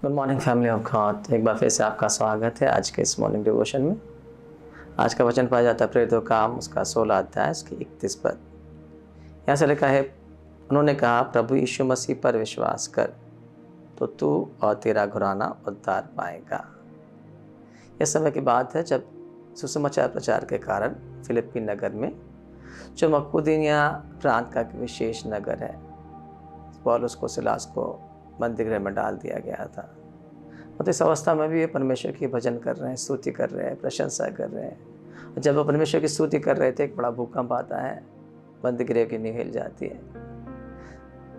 Good morning family of God. एक बार फिर से आपका स्वागत है आज के इस मॉर्निंग डिवोशन में। आज का वचन पाया जाता है प्रेरितों का काम उसका 16 अध्याय उसकी 31 पद। यहाँ से लिखा है, उन्होंने कहा प्रभु यीशु मसीह पर विश्वास कर तो तू और तेरा घराना उद्धार पाएगा। यह समय की बात है जब सुसमाचार प्रचार के कारण फिलिप्पी नगर में, जो मकदूनिया प्रांत का विशेष नगर है, पौलुस को सिलास को बंदीगृह में डाल दिया गया था। तो इस अवस्था में भी ये परमेश्वर की भजन कर रहे हैं, स्तुति कर रहे हैं, प्रशंसा कर रहे हैं। और जब वो परमेश्वर की स्तुति कर रहे थे, एक बड़ा भूकंप आता है, बंदीगृह की नींव हिल जाती है,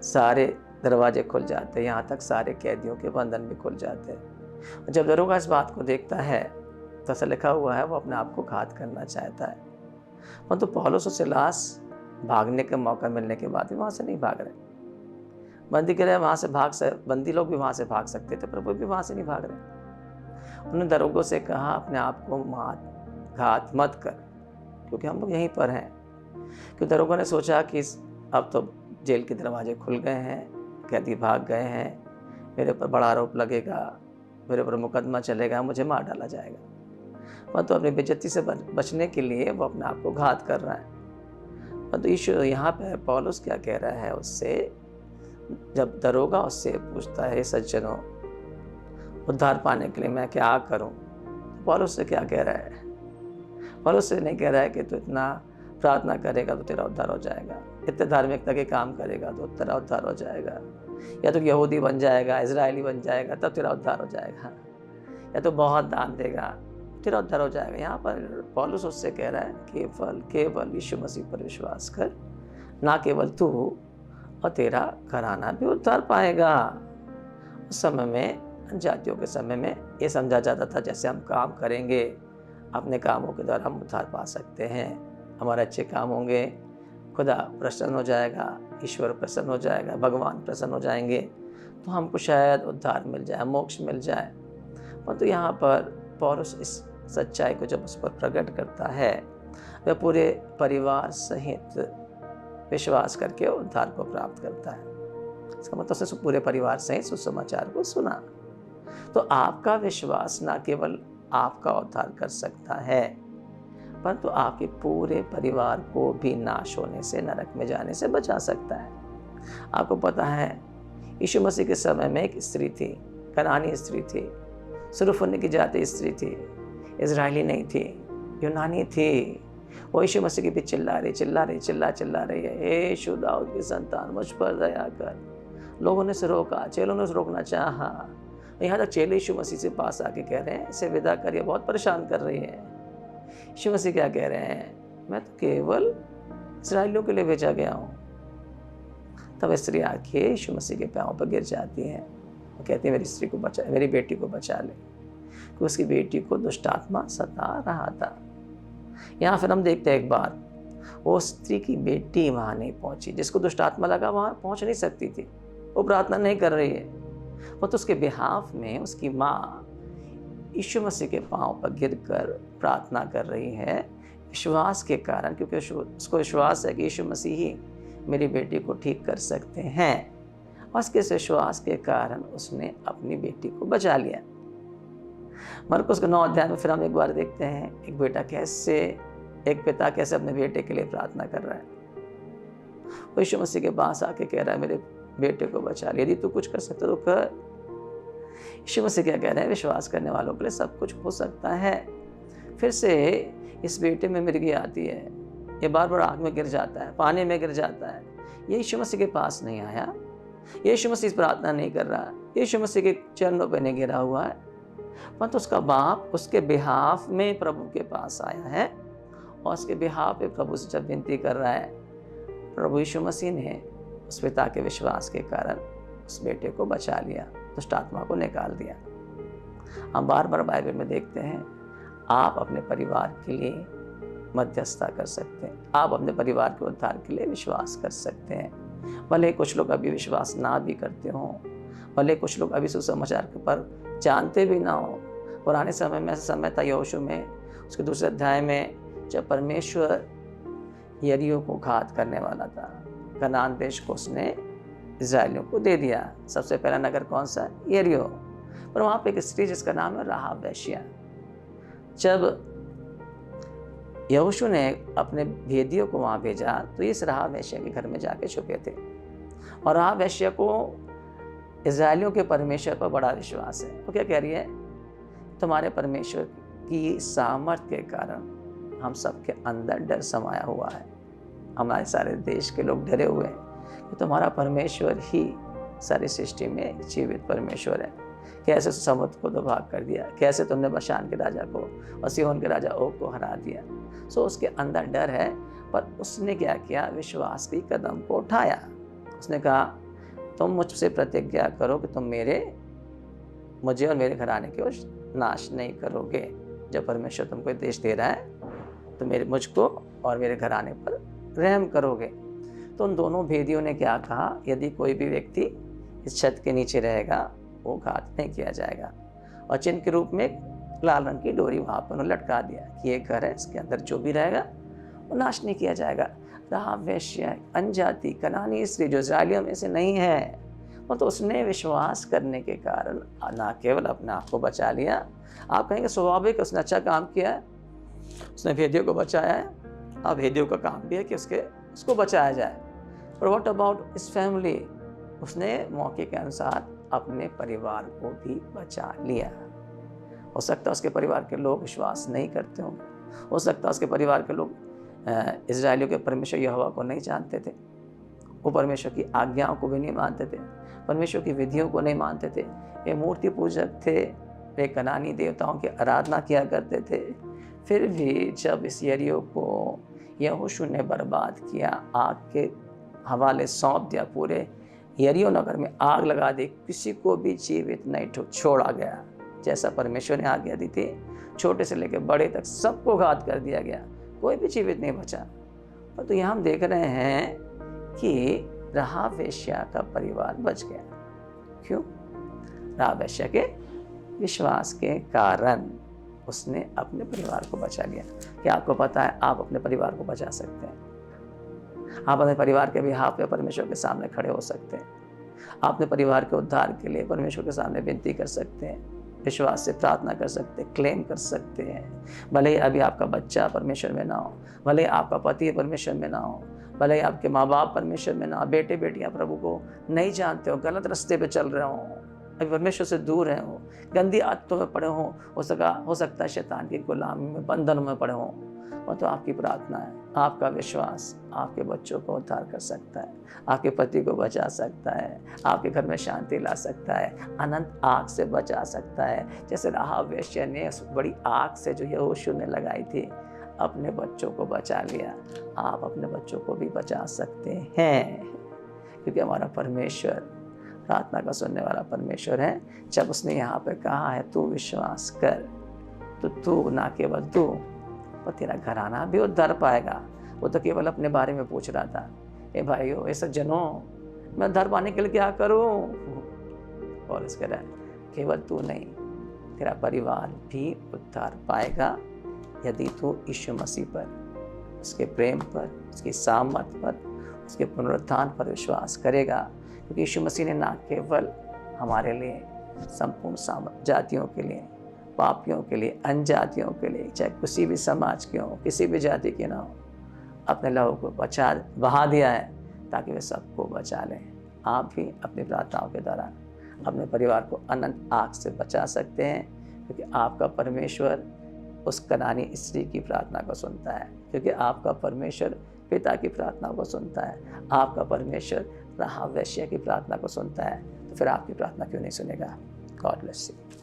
सारे दरवाजे खुल जाते हैं, यहाँ तक सारे कैदियों के बंधन भी खुल जाते हैं। और जब दरोगा इस बात को देखता है तो ऐसा लिखा हुआ है वो अपने आप को घात करना चाहता है। परंतु पौलुस और सिलास भागने का मौका मिलने के बाद भी वहाँ से नहीं भाग रहे। बंदी गृह वहाँ से बंदी लोग भी वहाँ से भाग सकते थे, पर वो भी वहाँ से नहीं भाग रहे। उन्होंने दरोगों से कहा अपने आप को घात मत कर, क्योंकि हम लोग यहीं पर हैं। क्योंकि दरोगों ने सोचा कि अब तो जेल के दरवाजे खुल गए हैं, कैदी भाग गए हैं, मेरे ऊपर बड़ा आरोप लगेगा, मेरे ऊपर मुकदमा चलेगा, मुझे मार डाला जाएगा। परंतु अपनी बेइज्जती से बचने के लिए वो अपने आप को घात कर रहा है। परंतु यीशु यहाँ पर पौलुस क्या कह रहा है उससे, जब दरोगा उससे पूछता है सज्जनों उद्धार पाने के लिए मैं क्या करूं, तो पौलुस से क्या कह रहा है? पौलुस से नहीं कह रहा है कि तू इतना प्रार्थना करेगा तो तेरा उद्धार हो जाएगा, इतने धार्मिकता के काम करेगा तो तेरा उद्धार हो जाएगा, या तो यहूदी बन जाएगा, इजरायली बन जाएगा तब तेरा उद्धार हो जाएगा, या तो बहुत दान देगा तेरा उद्धार हो जाएगा। यहाँ पर पौलुस उससे कह रहा है केवल यीशु मसीह पर विश्वास कर, ना केवल तू और तेरा घराना भी उद्धार पाएगा। उस समय में, जातियों के समय में, ये समझा जाता था जैसे हम काम करेंगे अपने कामों के द्वारा हम उद्धार पा सकते हैं, हमारे अच्छे काम होंगे, खुदा प्रसन्न हो जाएगा, ईश्वर प्रसन्न हो जाएगा, भगवान प्रसन्न हो जाएंगे, तो हमको शायद उद्धार मिल जाए, मोक्ष मिल जाए। परंतु यहाँ पर पौलुस इस सच्चाई को जब उस पर प्रकट करता है, वह पूरे परिवार सहित विश्वास करके उद्धार को प्राप्त करता है। इसका मतलब से पूरे परिवार सहित सुसमाचार को सुना। तो आपका विश्वास ना केवल आपका उद्धार कर सकता है, परंतु आपके पूरे परिवार को भी नाश होने से, नरक में जाने से बचा सकता है। आपको पता है यीशु मसीह के समय में एक स्त्री थी, कनानी स्त्री थी, सुरफुन्नी की जाति स्त्री थी, इजरायली नहीं थी, यूनानी थी। वो यीशु मसीह के पीछे चिल्ला रही है, हे यीशु दाऊद की संतान मुझ पर दया कर। लोगों ने उसे रोका, चेलों ने उसे रोकना चाहा, यहाँ तक चेले यीशु मसीह से पास आके कह रहे हैं इसे विदा कर, ये बहुत परेशान कर रही है। यीशु मसीह क्या कह रहे हैं, मैं तो केवल इस्राएलियों के लिए भेजा गया हूँ। तब स्त्री आके यीशु मसीह के पैरों पर गिर जाती है, वो कहती है मेरी स्त्री को बचा, मेरी बेटी को बचा ले, क्योंकि उसकी बेटी को दुष्ट आत्मा सता रहा था। यहाँ फिर हम देखते हैं एक बार वो स्त्री की बेटी वहाँ नहीं पहुँची, जिसको दुष्ट आत्मा लगा वहाँ पहुँच नहीं सकती थी, वो प्रार्थना नहीं कर रही है। वो तो उसके बिहाफ में उसकी माँ यीशु मसीह के पांव पर गिरकर प्रार्थना कर रही है, विश्वास के कारण, क्योंकि उसको विश्वास है कि यीशु मसीह ही मेरी बेटी को ठीक कर सकते हैं। और उसके विश्वास के कारण उसने अपनी बेटी को बचा लिया। मरकुस के 9 अध्याय में फिर हम एक बार देखते हैं एक पिता कैसे अपने बेटे के लिए प्रार्थना कर रहा है। वो यीशु मसीह के पास आके कह रहा है मेरे बेटे को बचा लिया, यदि तू कुछ कर सकता तो कर। यीशु मसीह क्या कह रहे हैं, विश्वास करने वालों के लिए सब कुछ हो सकता है। फिर से इस बेटे में मिर्गी आती है, ये बार बार आग में गिर जाता है, पानी में गिर जाता है। ये यीशु मसीह के पास नहीं आया, यीशु मसीह प्रार्थना नहीं कर रहा, यीशु मसीह के चरणों पर नहीं गिरा हुआ है, परंतु उसका बाप उसके बिहाफ में प्रभु के पास आया है और उसके बिहाफ पे प्रभु से जब विनती कर रहा है, प्रभु यीशु मसीह ने उस पिता के विश्वास के कारण उस बेटे को बचा लिया, दुष्ट आत्मा को निकाल दिया। हम बार बार बाइबल में देखते हैं आप अपने परिवार के लिए मध्यस्थता कर सकते हैं, आप अपने परिवार के उद्धार के लिए विश्वास कर सकते हैं। भले कुछ लोग अभी विश्वास ना भी करते हों, भले कुछ लोग अभी सुसमाचार पर जानते भी ना हो। पुराने समय में ऐसा समय था यहोशू में, उसके 2 अध्याय में, जब परमेश्वर यरीहो को घात करने वाला था, कनान देश को उसने इजरायलियों को दे दिया। सबसे पहला नगर कौन सा? यरीहो। पर वहाँ पे एक स्त्री जिसका नाम है राहाब वेश्या, जब यहोशू ने अपने भेदियों को वहाँ भेजा तो इस राहाब वेश्या के घर में जाके छुपे थे। और राहाब वेश्या को इज़राइलियों के परमेश्वर पर बड़ा विश्वास है। वो क्या कह रही है? तुम्हारे परमेश्वर की सामर्थ्य के कारण हम सबके अंदर डर समाया हुआ है। हमारे सारे देश के लोग डरे हुए हैं कि तुम्हारा परमेश्वर ही सारी सृष्टि में जीवित परमेश्वर है। कैसे समुद्र को दो भाग कर दिया, कैसे तुमने बशान के राजा को और सिहोन के राजा ओग को हरा दिया। सो उसके अंदर डर है, पर उसने क्या किया? विश्वास की कदम को उठाया। उसने कहा तुम मुझसे प्रतिज्ञा करो कि तुम मुझे और मेरे घराने को नाश नहीं करोगे। जब परमेश्वर तुमको देश दे रहा है तो मुझको और मेरे घराने पर रहम करोगे। तो उन दोनों भेदियों ने क्या कहा? यदि कोई भी व्यक्ति इस छत के नीचे रहेगा वो घात नहीं किया जाएगा। और चिन्ह के रूप में एक लाल रंग की डोरी वहाँ पर उन्होंने लटका दिया कि ये घर है, इसके अंदर जो भी रहेगा वो नाश नहीं किया जाएगा। राहाब वेश्या, अनजाति कनानी स्त्री जो इज़राइलियों में से नहीं है, और तो उसने विश्वास करने के कारण ना केवल अपने आप को बचा लिया, आप कहेंगे स्वाभाविक उसने अच्छा काम किया है, उसने भेदियों को बचाया है। अब भेदियों का काम भी है कि उसको बचाया जाए। पर व्हाट अबाउट इस फैमिली? उसने मौके के अनुसार अपने परिवार को भी बचा लिया। हो सकता है उसके परिवार के लोग विश्वास नहीं करते होंगे, हो सकता है उसके परिवार के लोग इज़राइलियों के परमेश्वर यहोवा को नहीं जानते थे, वो परमेश्वर की आज्ञाओं को भी नहीं मानते थे, परमेश्वर की विधियों को नहीं मानते थे। ये मूर्ति पूजक थे, वे कनानी देवताओं की आराधना किया करते थे। फिर भी जब इस यरीहो को यहोशू ने बर्बाद किया, आग के हवाले सौंप दिया, पूरे यरीहो नगर में आग लगा दी, किसी को भी जीवित नहीं छोड़ा गया। जैसा परमेश्वर ने आज्ञा दी थी, छोटे से लेकर बड़े तक सबको घात कर दिया गया, कोई भी जीवित नहीं बचा। तो यहाँ हम देख रहे हैं कि राहाब वेश्या का परिवार बच गया। क्यों? राहाब वेश्या के विश्वास के कारण उसने अपने परिवार को बचा लिया। क्या आपको पता है आप अपने परिवार को बचा सकते हैं? आप अपने परिवार के बिहाफ पे परमेश्वर के सामने खड़े हो सकते हैं। आप अपने परिवार के उद्धार के लिए परमेश्वर के सामने विनती कर सकते हैं, विश्वास से प्रार्थना कर सकते हैं, क्लेम कर सकते हैं। भले ही अभी आपका बच्चा परमेश्वर में ना हो, भले ही आपका पति परमेश्वर में ना हो, भले ही आपके माँ बाप परमेश्वर में ना हो, बेटे बेटियाँ प्रभु को नहीं जानते हो, गलत रास्ते पे चल रहे हो, अभी परमेश्वर से दूर रहे हो, गंदी आदतों में पड़े हो सकता है शैतान की गुलामी में, बंधनों में पड़े हो, और तो आपकी प्रार्थना है, आपका विश्वास आपके बच्चों को उद्धार कर सकता है, आपके पति को बचा सकता है, आपके घर में शांति ला सकता है, अनंत आग से बचा सकता है। जैसे राहाब वेश्या ने उस बड़ी आग से जो यहोशू ने लगाई थी अपने बच्चों को बचा लिया, आप अपने बच्चों को भी बचा सकते हैं, क्योंकि हमारा परमेश्वर प्रार्थना का सुनने वाला परमेश्वर है। जब उसने यहाँ पे कहा है तू विश्वास कर, तो तू ना केवल तू और तेरा घराना भी उद्धार पाएगा। वो तो केवल अपने बारे में पूछ रहा था, ए भाइयों, ए सज्जनों, मैं उद्धार पाने के लिए क्या करूं? और इसके केवल तू नहीं, तेरा परिवार भी उद्धार पाएगा यदि तू यीशु मसीह पर, उसके प्रेम पर, उसकी सामर्थ पर, उसके पुनरुत्थान पर विश्वास करेगा। क्योंकि यीशु मसीह ने ना केवल हमारे लिए, संपूर्ण जातियों के लिए, पापियों के लिए, अनजातियों के लिए, चाहे किसी भी समाज के हो, किसी भी जाति के ना हो, अपने लहू को बहा दिया है ताकि वे सबको बचा लें। आप भी अपनी प्रार्थनाओं के दौरान अपने परिवार को अनंत आग से बचा सकते हैं, क्योंकि आपका परमेश्वर उस कनानी स्त्री की प्रार्थना को सुनता है, क्योंकि आपका परमेश्वर पिता की प्रार्थना को सुनता है, आपका परमेश्वर राहाब वेश्या की प्रार्थना को सुनता है। तो फिर आपकी प्रार्थना क्यों नहीं सुनेगा? God bless you.